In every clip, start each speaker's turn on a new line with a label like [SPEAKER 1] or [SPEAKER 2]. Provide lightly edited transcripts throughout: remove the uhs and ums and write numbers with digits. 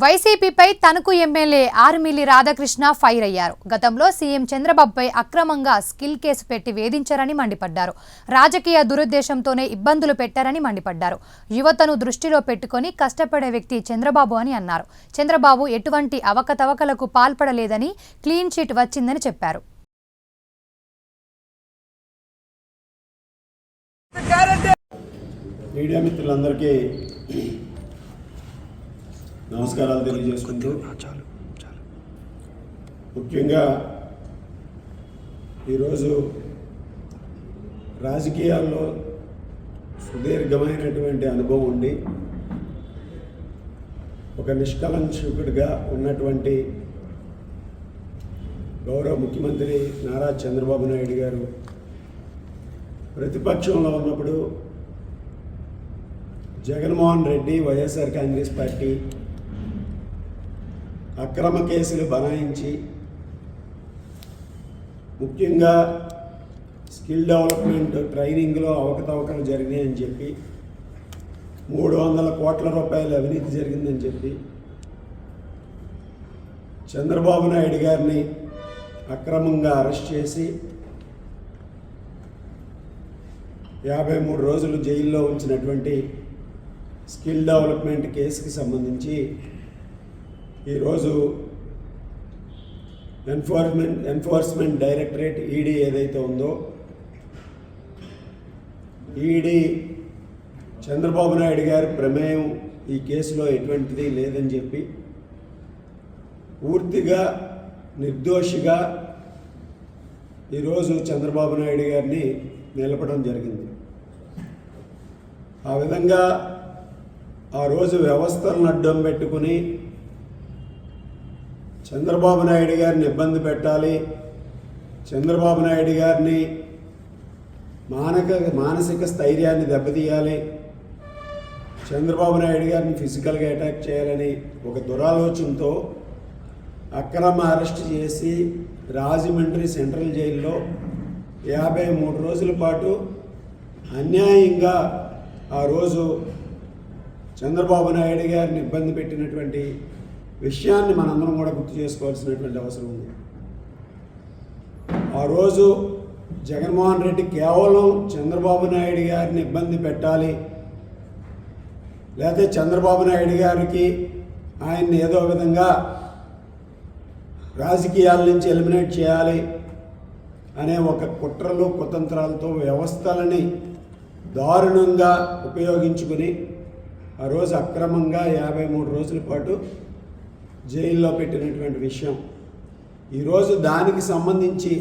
[SPEAKER 1] వైసీపీపై Tanuku MLA Armilli Radhakrishna fire అయ్యారు. గతంలో CM చంద్రబాబుపై అక్రమంగా స్కిల్ కేసు పెట్టి వేధించారని మండిపడ్డారు. రాజకీయ దురుద్దేశంతోనే ఇబ్బందులు పెట్టారని మండిపడ్డారు. యువతను దృష్టిలో పెట్టుకొని కష్టపడే వ్యక్తి చంద్రబాబు అని అన్నారు. చంద్రబాబు ఎటువంటి అవకతవకలకు పాల్పడలేదని, క్లీన్ చిట్ వచ్చిందని చెప్పారు.
[SPEAKER 2] మీడియా మిత్రులందరికీ నమస్కారాలు తెలియజేసుకుంటూ, ముఖ్యంగా ఈరోజు రాజకీయాల్లో సుదీర్ఘమైనటువంటి అనుభవం ఉండి ఒక నిష్కలంకుడిగా ఉన్నటువంటి గౌరవ ముఖ్యమంత్రి నారా చంద్రబాబు నాయుడు గారు ప్రతిపక్షంలో ఉన్నప్పుడు జగన్మోహన్ రెడ్డి వైఎస్ఆర్ కాంగ్రెస్ పార్టీ అక్రమ కేసులు బనాయించి ముఖ్యంగా స్కిల్ డెవలప్మెంట్ ట్రైనింగ్లో అవకతవకలు జరిగినాయని చెప్పి 300 కోట్ల రూపాయల అవినీతి జరిగిందని చెప్పి చంద్రబాబు నాయుడు గారిని అక్రమంగా అరెస్ట్ చేసి 53 రోజులు జైల్లో ఉంచినటువంటి స్కిల్ డెవలప్మెంట్ కేసుకి సంబంధించి ఈరోజు ఎన్ఫోర్స్మెంట్ డైరెక్టరేట్ ఈడీ ఏదైతే ఉందో, ఈడీ చంద్రబాబు నాయుడు గారి ప్రమేయం ఈ కేసులో ఎటువంటిది లేదని చెప్పి పూర్తిగా నిర్దోషిగా ఈరోజు చంద్రబాబు నాయుడు గారిని నిలపడం జరిగింది. ఆ విధంగా ఆ రోజు వ్యవస్థలను అడ్డం పెట్టుకుని చంద్రబాబు నాయుడు గారిని ఇబ్బంది పెట్టాలి, చంద్రబాబు నాయుడు గారిని మానసిక స్థైర్యాన్ని దెబ్బతీయాలి, చంద్రబాబు నాయుడు గారిని ఫిజికల్గా అటాక్ చేయాలని ఒక దురాలోచనతో అక్రమ అరెస్ట్ చేసి రాజమండ్రి సెంట్రల్ జైల్లో 53 రోజుల పాటు అన్యాయంగా ఆ రోజు చంద్రబాబు నాయుడు గారిని ఇబ్బంది పెట్టినటువంటి విషయాన్ని మనందరం కూడా గుర్తు చేసుకోవాల్సినటువంటి అవసరం ఉంది. ఆ రోజు జగన్మోహన్ రెడ్డి కేవలం చంద్రబాబు నాయుడు గారిని ఇబ్బంది పెట్టాలి, లేకపోతే చంద్రబాబు నాయుడు గారికి ఆయన్ని ఏదో విధంగా రాజకీయాల నుంచి ఎలిమినేట్ చేయాలి అనే ఒక కుట్రలు కుతంత్రాలతో వ్యవస్థలని దారుణంగా ఉపయోగించుకుని ఆ రోజు అక్రమంగా 53 రోజుల పాటు జైల్లో పెట్టినటువంటి విషయం. ఈరోజు దానికి సంబంధించి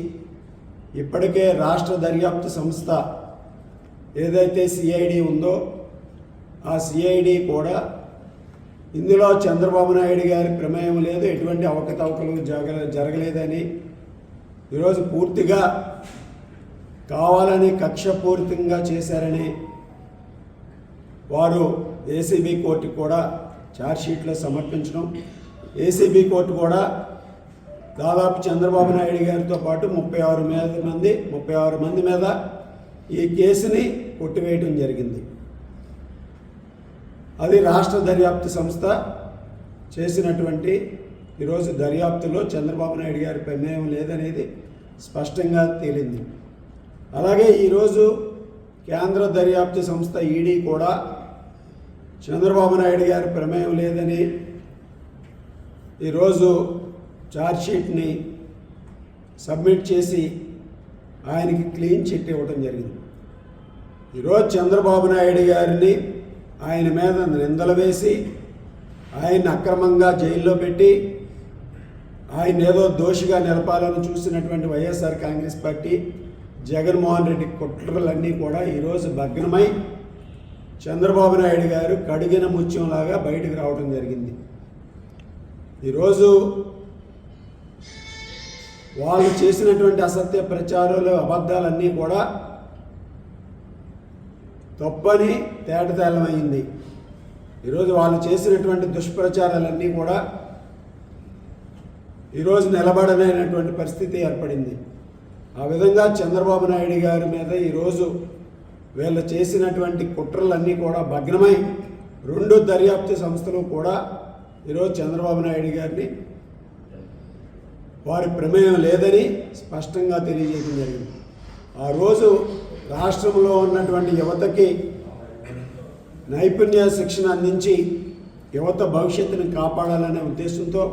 [SPEAKER 2] ఇప్పటికే రాష్ట్ర దర్యాప్తు సంస్థ ఏదైతే సిఐడి ఉందో ఆ సిఐడి కూడా ఇందులో చంద్రబాబు నాయుడు గారి ప్రమేయం లేదు, ఎటువంటి అవకతవకలు జరగలేదని ఈరోజు పూర్తిగా కావాలని కక్షపూరితంగా చేశారని వారు ఏసీబీ కోర్టుకు కూడా ఛార్జ్షీట్లో సమర్పించడం, ఏసీబీ కోర్టు కూడా దాదాపు చంద్రబాబు నాయుడు గారితో పాటు 36 మంది మీద ఈ కేసుని కొట్టివేయడం జరిగింది. అది రాష్ట్ర దర్యాప్తు సంస్థ చేసినటువంటి ఈరోజు దర్యాప్తులో చంద్రబాబు నాయుడు గారి ప్రమేయం లేదనేది స్పష్టంగా తేలింది. అలాగే ఈరోజు కేంద్ర దర్యాప్తు సంస్థ ఈడీ కూడా చంద్రబాబు నాయుడు గారి ప్రమేయం లేదని ఈరోజు ఛార్జ్షీట్ని సబ్మిట్ చేసి ఆయనకి క్లీన్ చిట్ ఇవ్వడం జరిగింది. ఈరోజు చంద్రబాబు నాయుడు గారిని ఆయన మీద నిందలు వేసి ఆయన్ని అక్రమంగా జైల్లో పెట్టి ఆయన ఏదో దోషిగా నిలపాలని చూసినటువంటి వైఎస్ఆర్ కాంగ్రెస్ పార్టీ జగన్మోహన్ రెడ్డి కుట్రలన్నీ కూడా ఈరోజు భగ్నమై చంద్రబాబు నాయుడు గారు కడిగిన ముత్యంలాగా బయటకు రావడం జరిగింది. ఈరోజు వాళ్ళు చేసినటువంటి అసత్య ప్రచారాలు అబద్ధాలన్నీ కూడా తప్పని తేటతెల్లమైంది. ఈరోజు వాళ్ళు చేసినటువంటి దుష్ప్రచారాలన్నీ కూడా ఈరోజు నిలబడలేనటువంటి పరిస్థితి ఏర్పడింది. ఆ విధంగా చంద్రబాబు నాయుడు గారి మీద ఈరోజు వీళ్ళు చేసినటువంటి కుట్రలన్నీ కూడా భగ్నమై 2 దర్యాప్తు సంస్థలు కూడా ఈరోజు చంద్రబాబు నాయుడు గారిని వారి ప్రమేయం లేదని స్పష్టంగా తెలియజేయడం జరిగింది. ఆ రోజు రాష్ట్రంలో ఉన్నటువంటి యువతకి నైపుణ్య శిక్షణ అందించి యువత భవిష్యత్తుని కాపాడాలనే ఉద్దేశంతో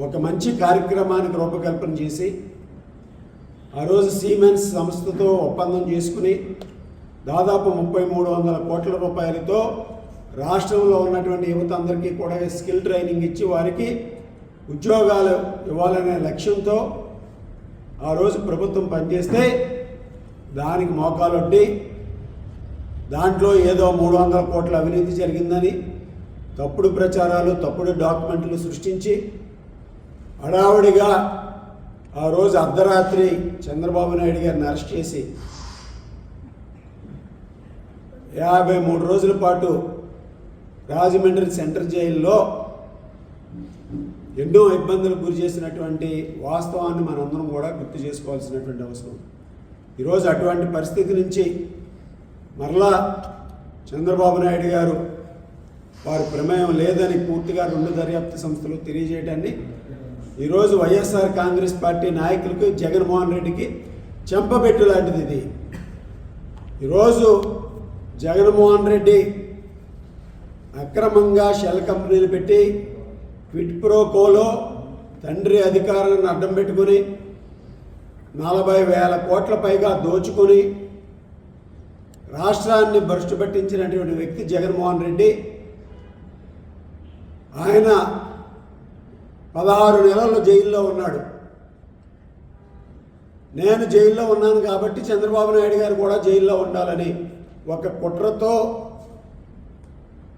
[SPEAKER 2] ఒక మంచి కార్యక్రమానికి రూపకల్పన చేసి ఆ రోజు సిమెన్స్ సంస్థతో ఒప్పందం చేసుకుని దాదాపు 3300 కోట్ల రూపాయలతో రాష్ట్రంలో ఉన్నటువంటి యువత అందరికీ కూడా స్కిల్ ట్రైనింగ్ ఇచ్చి వారికి ఉద్యోగాలు ఇవ్వాలనే లక్ష్యంతో ఆ రోజు ప్రభుత్వం పనిచేస్తే దానికి మోకాలొడ్డి దాంట్లో ఏదో 300 కోట్ల అవినీతి జరిగిందని తప్పుడు ప్రచారాలు తప్పుడు డాక్యుమెంట్లు సృష్టించి హడావుడిగా ఆ రోజు అర్ధరాత్రి చంద్రబాబు నాయుడు గారిని అరెస్ట్ చేసి 53 రోజుల పాటు రాజమండ్రి సెంట్రల్ జైల్లో ఎన్నో ఇబ్బందులకు గురి చేసినటువంటి వాస్తవాన్ని మనందరం కూడా గుర్తు చేసుకోవాల్సినటువంటి అవసరం. ఈరోజు అటువంటి పరిస్థితి నుంచి మరలా చంద్రబాబు నాయుడు గారు వారి ప్రమేయం లేదని పూర్తిగా 2 దర్యాప్తు సంస్థలు తెలియజేయడాన్ని ఈరోజు వైఎస్ఆర్ కాంగ్రెస్ పార్టీ నాయకులకు జగన్మోహన్ రెడ్డికి చెంపబెట్టు లాంటిది ఇది. ఈరోజు జగన్మోహన్ రెడ్డి అక్రమంగా షెల్ కంపెనీలు పెట్టి క్విట్ ప్రో కోలో తండ్రి అధికారాన్ని అడ్డం పెట్టుకుని 40,000 కోట్ల పైగా దోచుకొని రాష్ట్రాన్ని భ్రష్టు పట్టించినటువంటి వ్యక్తి జగన్మోహన్ రెడ్డి. ఆయన 16 నెలలు జైల్లో ఉన్నాడు. నేను జైల్లో ఉన్నాను కాబట్టి చంద్రబాబు నాయుడు గారు కూడా జైల్లో ఉండాలని ఒక కుట్రతో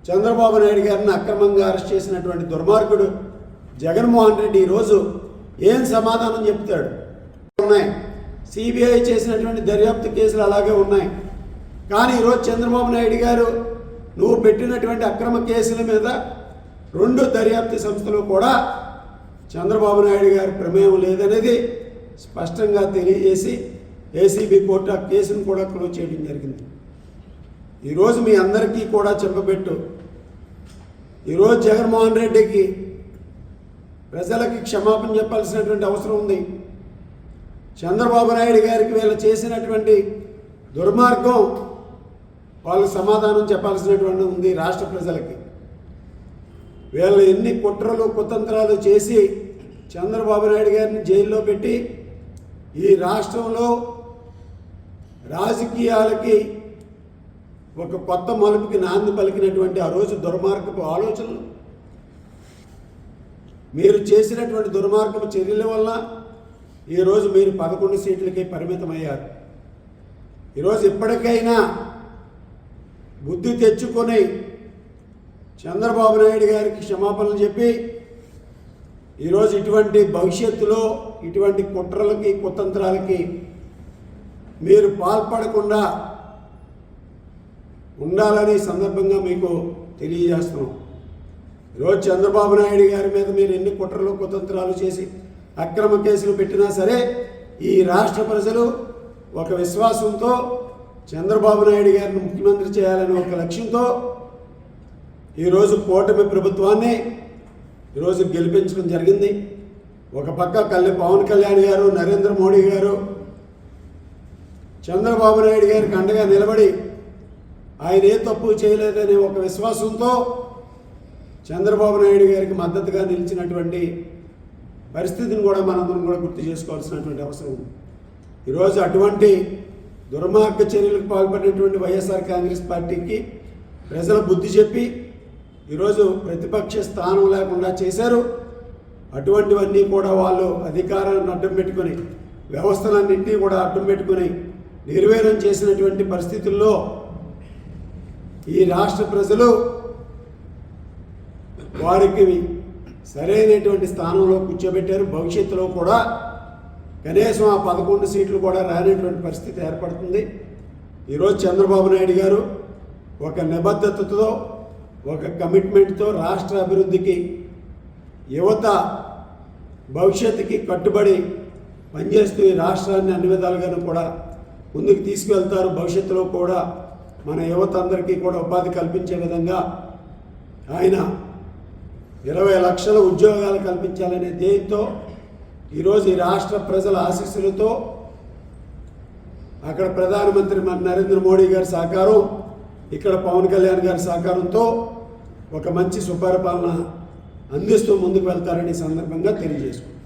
[SPEAKER 2] చంద్రబాబు నాయుడు గారిని అక్రమంగా అరెస్ట్ చేసినటువంటి దుర్మార్గుడు జగన్మోహన్ రెడ్డి ఈరోజు ఏం సమాధానం చెప్తాడు? ఉన్నాయి సిబిఐ చేసినటువంటి దర్యాప్తు కేసులు అలాగే ఉన్నాయి. కానీ ఈరోజు చంద్రబాబు నాయుడు గారు నువ్వు పెట్టినటువంటి అక్రమ కేసుల మీద 2 దర్యాప్తు సంస్థలు కూడా చంద్రబాబు నాయుడు గారి ప్రమేయం లేదనేది స్పష్టంగా తెలియజేసి ఏసీబీ కోర్టు ఆ కేసును కూడా క్లోజ్ చేయడం జరిగింది. ఈరోజు మీ అందరికీ కూడా చెప్పబెట్టు. ఈరోజు జగన్మోహన్ రెడ్డికి ప్రజలకి క్షమాపణ చెప్పాల్సినటువంటి అవసరం ఉంది. చంద్రబాబు నాయుడు గారికి వీళ్ళు చేసినటువంటి దుర్మార్గం వాళ్ళు సమాధానం చెప్పాల్సినటువంటి ఉంది రాష్ట్ర ప్రజలకి. వీళ్ళు ఎన్ని కుట్రలు కుతంత్రాలు చేసి చంద్రబాబు నాయుడు గారిని జైల్లో పెట్టి ఈ రాష్ట్రంలో రాజకీయాలకి ఒక కొత్త మలుపుకి నాంది పలికినటువంటి ఆ రోజు దుర్మార్గపు ఆలోచనలు, మీరు చేసినటువంటి దుర్మార్గపు చర్యల వల్ల ఈరోజు మీరు 11 సీట్లకి పరిమితమయ్యారు. ఈరోజు ఇప్పటికైనా బుద్ధి తెచ్చుకొని చంద్రబాబు నాయుడు గారికి క్షమాపణలు చెప్పి ఈరోజు ఇటువంటి భవిష్యత్తులో ఇటువంటి కుట్రలకి కుతంత్రాలకి మీరు పాల్పడకుండా ఉండాలని సందర్భంగా మీకు తెలియజేస్తున్నాం. ఈరోజు చంద్రబాబు నాయుడు గారి మీద మీరు ఎన్ని కుట్రలు కుతంత్రాలు చేసి అక్రమ కేసులు పెట్టినా సరే ఈ రాష్ట్ర ప్రజలు ఒక విశ్వాసంతో చంద్రబాబు నాయుడు గారిని ముఖ్యమంత్రి చేయాలని ఒక లక్ష్యంతో ఈరోజు కూటమి ప్రభుత్వాన్ని ఈరోజు గెలిపించడం జరిగింది. ఒక పక్క పవన్ కళ్యాణ్ గారు, నరేంద్ర మోడీ గారు చంద్రబాబు నాయుడు గారికి అండగా నిలబడి ఆయన ఏ తప్పు చేయలేదనే ఒక విశ్వాసంతో చంద్రబాబు నాయుడు గారికి మద్దతుగా నిలిచినటువంటి పరిస్థితిని కూడా మనందరం కూడా గుర్తు చేసుకోవాల్సినటువంటి అవసరం ఉంది. ఈరోజు అటువంటి దుర్మార్గ చర్యలకు పాల్పడినటువంటి వైఎస్ఆర్ కాంగ్రెస్ పార్టీకి ప్రజల బుద్ధి చెప్పి ఈరోజు ప్రతిపక్ష స్థానం లేకుండా చేశారు. అటువంటివన్నీ కూడా వాళ్ళు అధికారాన్ని అడ్డం పెట్టుకొని వ్యవస్థలన్నింటినీ కూడా అడ్డం పెట్టుకొని నిర్వీర్యం చేసినటువంటి పరిస్థితుల్లో ఈ రాష్ట్ర ప్రజలు వారికి సరైనటువంటి స్థానంలో కూర్చోబెట్టారు. భవిష్యత్తులో కూడా కనీసం ఆ 11 సీట్లు కూడా రానటువంటి పరిస్థితి ఏర్పడుతుంది. ఈరోజు చంద్రబాబు నాయుడు గారు ఒక నిబద్ధతతో ఒక కమిట్మెంట్తో రాష్ట్ర అభివృద్ధికి యువత భవిష్యత్తుకి కట్టుబడి పనిచేస్తూ ఈ రాష్ట్రాన్ని అన్ని విధాలుగాను కూడా ముందుకు తీసుకువెళ్తారు. భవిష్యత్తులో కూడా మన యువత అందరికీ కూడా ఉపాధి కల్పించే విధంగా ఆయన 20 లక్షల ఉద్యోగాలు కల్పించాలనే ధ్యేయంతో ఈరోజు ఈ రాష్ట్ర ప్రజల ఆశీస్సులతో అక్కడ ప్రధానమంత్రి మన నరేంద్ర మోడీ గారి సహకారం, ఇక్కడ పవన్ కళ్యాణ్ గారి సహకారంతో ఒక మంచి సుపరిపాలన అందిస్తూ ముందుకు వెళ్తారని సందర్భంగా తెలియజేసుకుంటాం.